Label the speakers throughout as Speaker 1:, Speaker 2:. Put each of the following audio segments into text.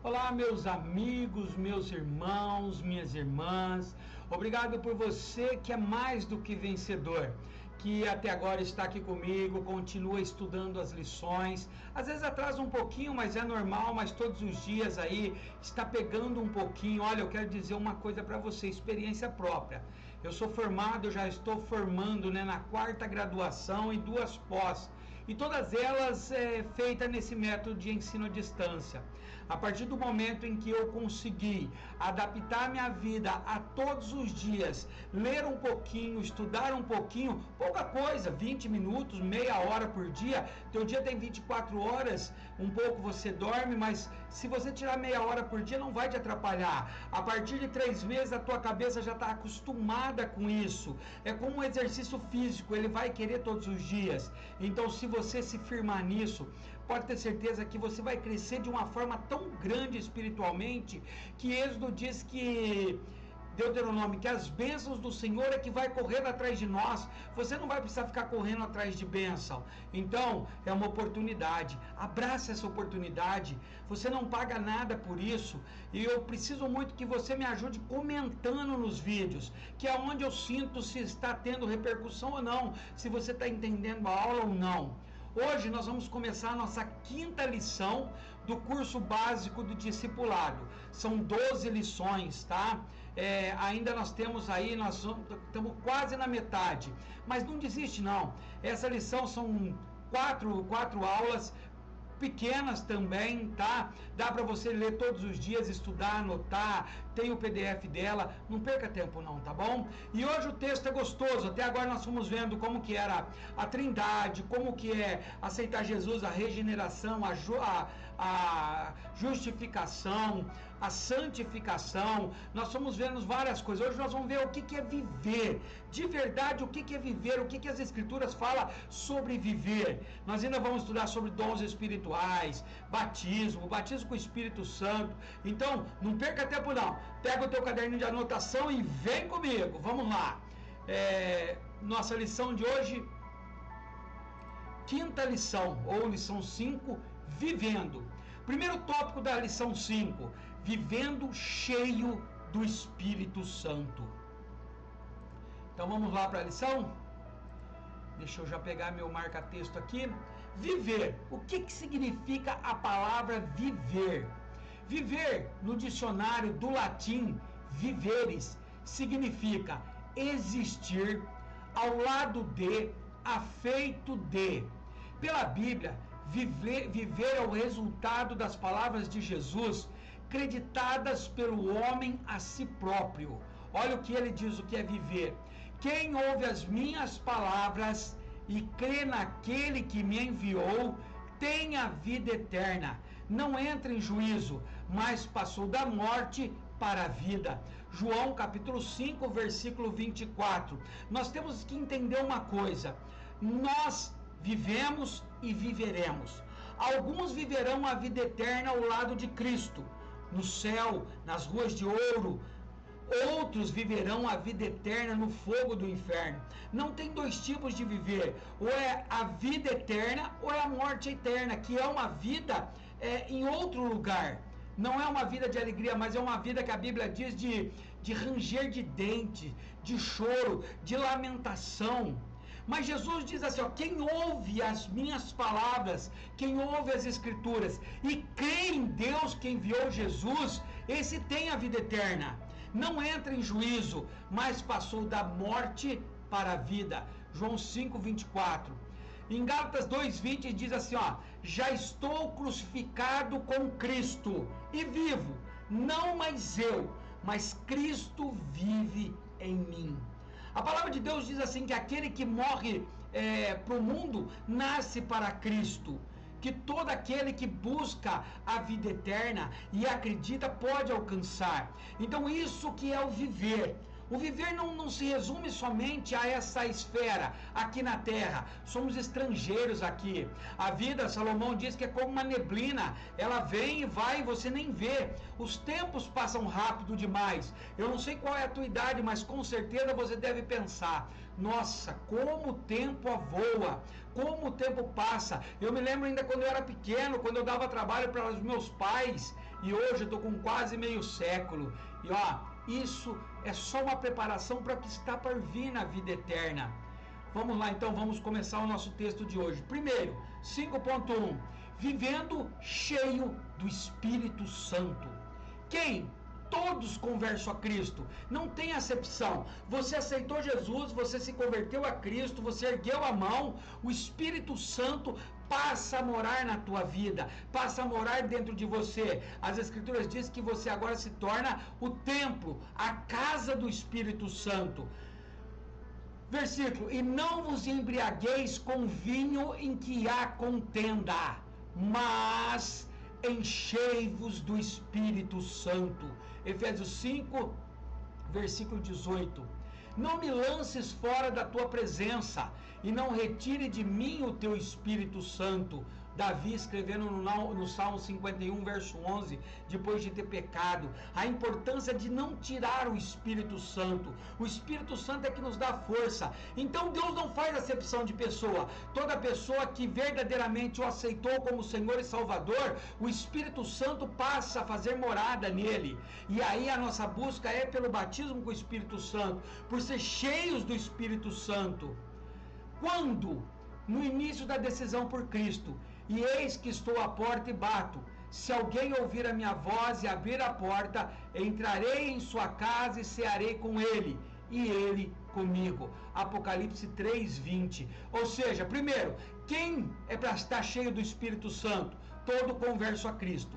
Speaker 1: Olá, meus amigos, meus irmãos, minhas irmãs. Obrigado por você que é mais do que vencedor, que até agora está aqui comigo, continua estudando as lições. Às vezes atrasa um pouquinho, mas é normal, mas todos os dias aí está pegando um pouquinho. Olha, eu quero dizer uma coisa para você, experiência própria. Eu sou formado, eu já estou formando, na 4ª graduação e 2 pós. E todas elas feitas nesse método de ensino à distância. A partir do momento em que eu consegui adaptar minha vida a todos os dias, ler um pouquinho, estudar um pouquinho, pouca coisa, 20 minutos, meia hora por dia, teu dia tem 24 horas, um pouco você dorme, mas se você tirar meia hora por dia não vai te atrapalhar. A partir de 3 meses a tua cabeça já está acostumada com isso. É como um exercício físico, ele vai querer todos os dias. Então, se você se firmar nisso, pode ter certeza que você vai crescer de uma forma tão grande espiritualmente, que Êxodo diz que Deuteronômio, que as bênçãos do Senhor é que vai correr atrás de nós. Você não vai precisar ficar correndo atrás de bênção. Então, é uma oportunidade. Abraça essa oportunidade. Você não paga nada por isso. E eu preciso muito que você me ajude comentando nos vídeos, que é onde eu sinto se está tendo repercussão ou não, se você está entendendo a aula ou não. Hoje nós vamos começar a nossa 5ª lição do curso básico do discipulado. São 12 lições, tá? Ainda nós temos aí, nós estamos quase na metade. Mas não desiste não. Essa lição são quatro aulas pequenas também, tá? Dá para você ler todos os dias, estudar, anotar, tem o PDF dela, não perca tempo não, tá bom? E hoje o texto é gostoso, até agora nós fomos vendo como que era a Trindade, como que é aceitar Jesus, a regeneração, a justificação, a santificação, nós fomos vendo várias coisas. Hoje nós vamos ver o que é viver, de verdade o que é viver, o que as Escrituras falam sobre viver. Nós ainda vamos estudar sobre dons espirituais, batismo com o Espírito Santo. Então, não perca tempo não. Pega o teu caderninho de anotação e vem comigo. Vamos lá. Nossa lição de hoje, 5ª lição, ou lição 5, vivendo. Primeiro tópico da lição 5, vivendo cheio do Espírito Santo. Então vamos lá para a lição? Deixa eu já pegar meu marca-texto aqui. Viver. O que significa a palavra viver? Viver, no dicionário do latim, viveres, significa existir ao lado de, afeito de. Pela Bíblia, viver é o resultado das palavras de Jesus, creditadas pelo homem a si próprio. Olha o que ele diz, o que é viver. Quem ouve as minhas palavras e crê naquele que me enviou, tem a vida eterna. Não entra em juízo, mas passou da morte para a vida. João capítulo 5, versículo 24. Nós temos que entender uma coisa. Nós vivemos e viveremos. Alguns viverão a vida eterna ao lado de Cristo, no céu, nas ruas de ouro. Outros viverão a vida eterna no fogo do inferno. Não tem 2 tipos de viver. Ou é a vida eterna ou é a morte eterna, que é uma vida em outro lugar. Não é uma vida de alegria, mas é uma vida que a Bíblia diz de ranger de dente, de choro, de lamentação. Mas Jesus diz assim, quem ouve as minhas palavras, quem ouve as Escrituras e crê em Deus que enviou Jesus, esse tem a vida eterna. Não entra em juízo, mas passou da morte para a vida. João 5, 24. Em Gálatas 2:20 diz assim, já estou crucificado com Cristo e vivo, não mais eu, mas Cristo vive em mim. A palavra de Deus diz assim, que aquele que morre para o mundo, nasce para Cristo. Que todo aquele que busca a vida eterna e acredita pode alcançar. Então isso que é o viver. O viver não se resume somente a essa esfera aqui na terra. Somos estrangeiros aqui. A vida, Salomão diz que é como uma neblina. Ela vem e vai e você nem vê. Os tempos passam rápido demais. Eu não sei qual é a tua idade, mas com certeza você deve pensar, nossa, como o tempo voa, como o tempo passa. Eu me lembro ainda quando eu era pequeno, quando eu dava trabalho para os meus pais, e hoje eu estou com quase meio século. E ó, isso é só uma preparação para o que está por vir na vida eterna. Vamos lá, então, vamos começar o nosso texto de hoje. Primeiro, 5.1, vivendo cheio do Espírito Santo. Quem? Todos conversam a Cristo, não tem acepção. Você aceitou Jesus, você se converteu a Cristo, você ergueu a mão, o Espírito Santo passa a morar na tua vida, passa a morar dentro de você. As Escrituras dizem que você agora se torna o templo, a casa do Espírito Santo. Versículo, e não vos embriagueis com vinho em que há contenda, mas enchei-vos do Espírito Santo. Efésios 5, versículo 18. Não me lances fora da tua presença, e não retire de mim o teu Espírito Santo. Davi escrevendo no Salmo 51, verso 11, depois de ter pecado, a importância de não tirar o Espírito Santo. O Espírito Santo é que nos dá força. Então Deus não faz acepção de pessoa. Toda pessoa que verdadeiramente o aceitou como Senhor e Salvador, o Espírito Santo passa a fazer morada nele. E aí a nossa busca é pelo batismo com o Espírito Santo, por ser cheios do Espírito Santo. Quando? No início da decisão por Cristo. E eis que estou à porta e bato. Se alguém ouvir a minha voz e abrir a porta, entrarei em sua casa e cearei com ele, e ele comigo. Apocalipse 3:20. Ou seja, primeiro, quem é para estar cheio do Espírito Santo? Todo converso a Cristo.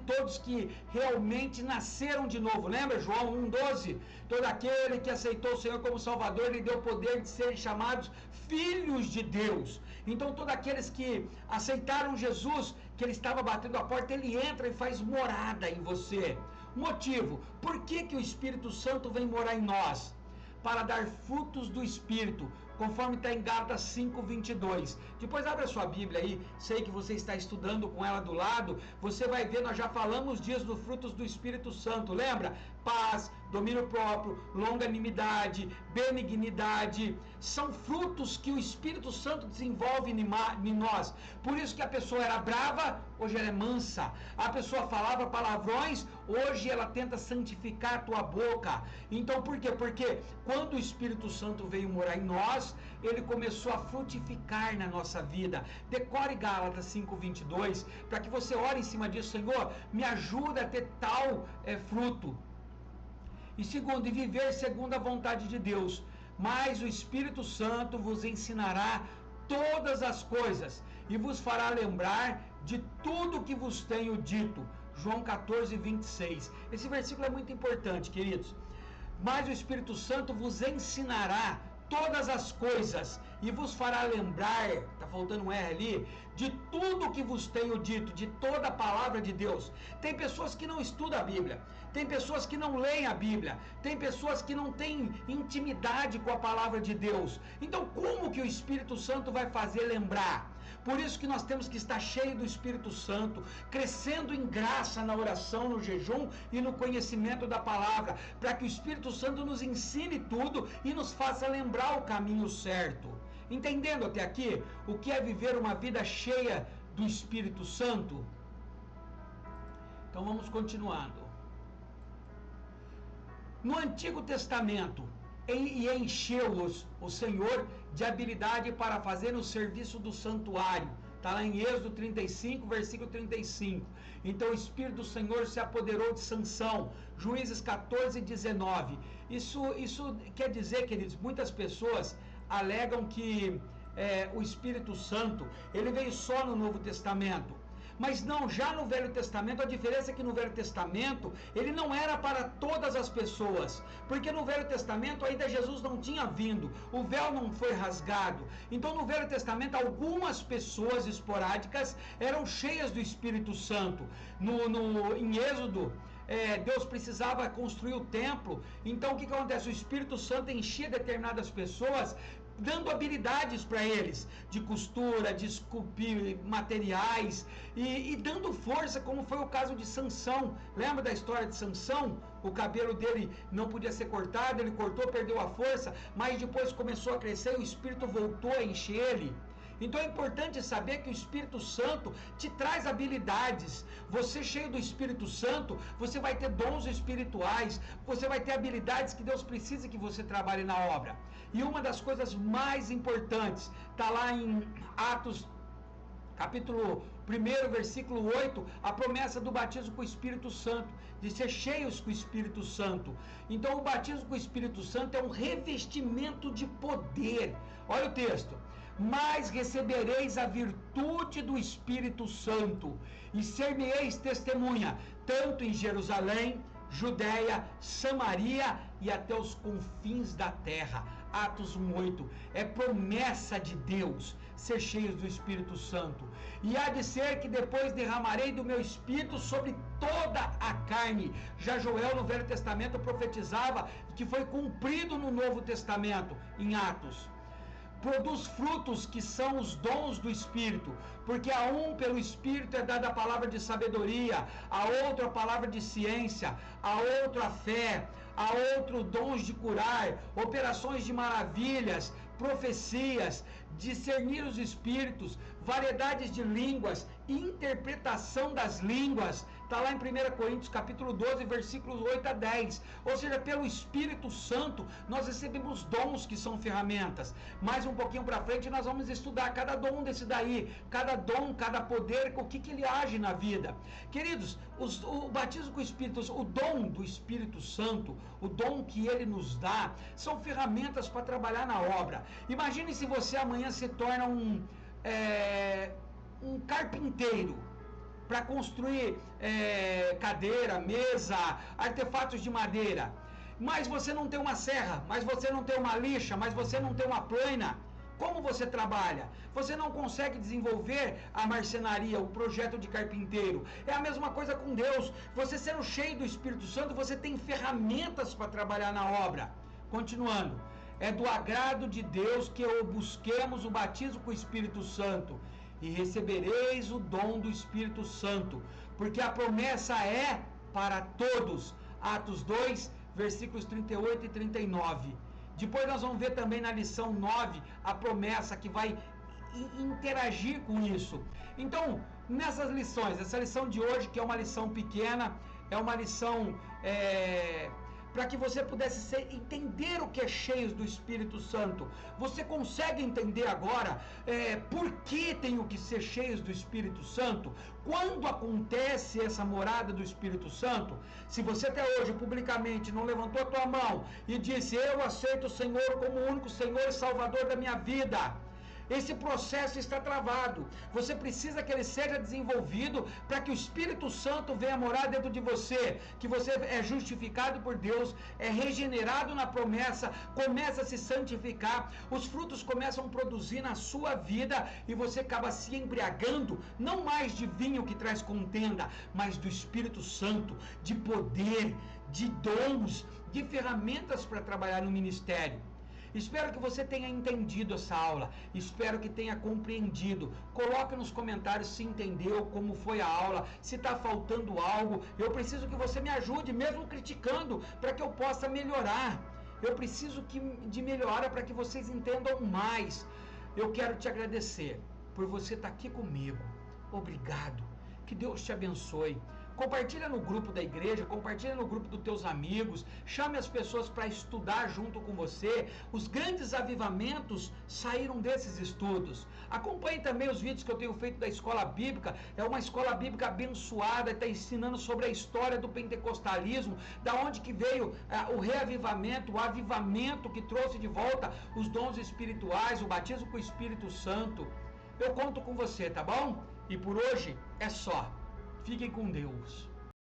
Speaker 1: Todos que realmente nasceram de novo. Lembra João 1:12? Todo aquele que aceitou o Senhor como Salvador, lhe deu o poder de serem chamados filhos de Deus. Então todos aqueles que aceitaram Jesus, que ele estava batendo a porta, ele entra e faz morada em você. Motivo, por que o Espírito Santo vem morar em nós? Para dar frutos do Espírito, conforme está em Gálatas 5:22. Depois abre a sua Bíblia aí, sei que você está estudando com ela do lado, você vai ver, nós já falamos dias dos frutos do Espírito Santo, lembra? Paz, domínio próprio, longanimidade, benignidade, são frutos que o Espírito Santo desenvolve em nós. Por isso que a pessoa era brava, hoje ela é mansa. A pessoa falava palavrões, hoje ela tenta santificar a tua boca. Então por quê? Porque quando o Espírito Santo veio morar em nós, ele começou a frutificar na nossa vida. Decore Gálatas 5:22, para que você ore em cima disso. Senhor, me ajuda a ter tal fruto. E segundo, e viver segundo a vontade de Deus. Mas o Espírito Santo vos ensinará todas as coisas e vos fará lembrar de tudo que vos tenho dito. João 14:26. Esse versículo é muito importante, queridos. Mas o Espírito Santo vos ensinará todas as coisas e vos fará lembrar, está faltando um R ali, de tudo que vos tenho dito, de toda a palavra de Deus. Tem pessoas que não estudam a Bíblia, tem pessoas que não leem a Bíblia, tem pessoas que não têm intimidade com a palavra de Deus. Então como que o Espírito Santo vai fazer lembrar? Por isso que nós temos que estar cheio do Espírito Santo, crescendo em graça na oração, no jejum e no conhecimento da palavra, para que o Espírito Santo nos ensine tudo e nos faça lembrar o caminho certo. Entendendo até aqui o que é viver uma vida cheia do Espírito Santo? Então vamos continuando. No Antigo Testamento, e encheu-os o Senhor de habilidade para fazer o serviço do santuário. Está lá em Êxodo 35, versículo 35. Então o Espírito do Senhor se apoderou de Sansão. Juízes 14:19. Isso quer dizer, queridos, muitas pessoas alegam que o Espírito Santo ele veio só no Novo Testamento. Mas não, já no Velho Testamento, a diferença é que no Velho Testamento, ele não era para todas as pessoas, porque no Velho Testamento ainda Jesus não tinha vindo, o véu não foi rasgado. Então no Velho Testamento, algumas pessoas esporádicas eram cheias do Espírito Santo. Em Êxodo, Deus precisava construir o templo, então o que acontece? O Espírito Santo enchia determinadas pessoas, dando habilidades para eles, de costura, de esculpir materiais, e dando força, como foi o caso de Sansão. Lembra da história de Sansão? O cabelo dele não podia ser cortado, ele cortou, perdeu a força, mas depois começou a crescer e o Espírito voltou a encher ele. Então é importante saber que o Espírito Santo te traz habilidades. Você cheio do Espírito Santo, você vai ter dons espirituais, você vai ter habilidades que Deus precisa que você trabalhe na obra. E uma das coisas mais importantes, está lá em Atos capítulo 1, versículo 8, a promessa do batismo com o Espírito Santo, de ser cheios com o Espírito Santo. Então o batismo com o Espírito Santo é um revestimento de poder. Olha o texto: mas recebereis a virtude do Espírito Santo, e ser-me-eis testemunha, tanto em Jerusalém, Judeia, Samaria e até os confins da terra. Atos 1:8, é promessa de Deus ser cheios do Espírito Santo. E há de ser que depois derramarei do meu Espírito sobre toda a carne. Já Joel no Velho Testamento profetizava, que foi cumprido no Novo Testamento, em Atos. Produz frutos que são os dons do Espírito, porque a um pelo Espírito é dada a palavra de sabedoria, a outro a palavra de ciência, a outro a fé, a outro dons de curar, operações de maravilhas, profecias, discernir os espíritos, variedades de línguas, interpretação das línguas. Está lá em 1 Coríntios capítulo 12, versículos 8 a 10. Ou seja, pelo Espírito Santo nós recebemos dons que são ferramentas. Mais um pouquinho para frente nós vamos estudar cada dom desse daí, cada dom, cada poder, o que ele age na vida. Queridos, o batismo com o Espírito, o dom do Espírito Santo, o dom que ele nos dá, são ferramentas para trabalhar na obra. Imagine se você amanhã se torna um carpinteiro para construir cadeira, mesa, artefatos de madeira, mas você não tem uma serra, mas você não tem uma lixa, mas você não tem uma plaina. Como você trabalha? Você não consegue desenvolver a marcenaria, o projeto de carpinteiro. É a mesma coisa com Deus. Você sendo cheio do Espírito Santo, você tem ferramentas para trabalhar na obra. Continuando, é do agrado de Deus que busquemos o batismo com o Espírito Santo, e recebereis o dom do Espírito Santo, porque a promessa é para todos. Atos 2, versículos 38 e 39. Depois nós vamos ver também na lição 9 a promessa que vai interagir com isso. Então, nessas lições, essa lição de hoje, que é uma lição pequena, é uma lição para que você pudesse entender o que é cheios do Espírito Santo. Você consegue entender agora por que tenho que ser cheios do Espírito Santo? Quando acontece essa morada do Espírito Santo? Se você até hoje publicamente não levantou a tua mão e disse: eu aceito o Senhor como o único Senhor e Salvador da minha vida, esse processo está travado. Você precisa que ele seja desenvolvido para que o Espírito Santo venha morar dentro de você, que você é justificado por Deus, é regenerado na promessa, começa a se santificar, os frutos começam a produzir na sua vida e você acaba se embriagando, não mais de vinho que traz contenda, mas do Espírito Santo, de poder, de dons, de ferramentas para trabalhar no ministério. Espero que você tenha entendido essa aula, espero que tenha compreendido. Coloque nos comentários se entendeu, como foi a aula, se está faltando algo. Eu preciso que você me ajude, mesmo criticando, para que eu possa melhorar. Eu preciso de melhora para que vocês entendam mais. Eu quero te agradecer por você estar aqui comigo. Obrigado. Que Deus te abençoe. Compartilha no grupo da igreja, compartilha no grupo dos teus amigos, chame as pessoas para estudar junto com você. Os grandes avivamentos saíram desses estudos. Acompanhe também os vídeos que eu tenho feito da escola bíblica. É uma escola bíblica abençoada, está ensinando sobre a história do pentecostalismo, da onde que veio o reavivamento, o avivamento que trouxe de volta os dons espirituais, o batismo com o Espírito Santo. Eu conto com você, tá bom? E por hoje é só. Fiquem com Deus.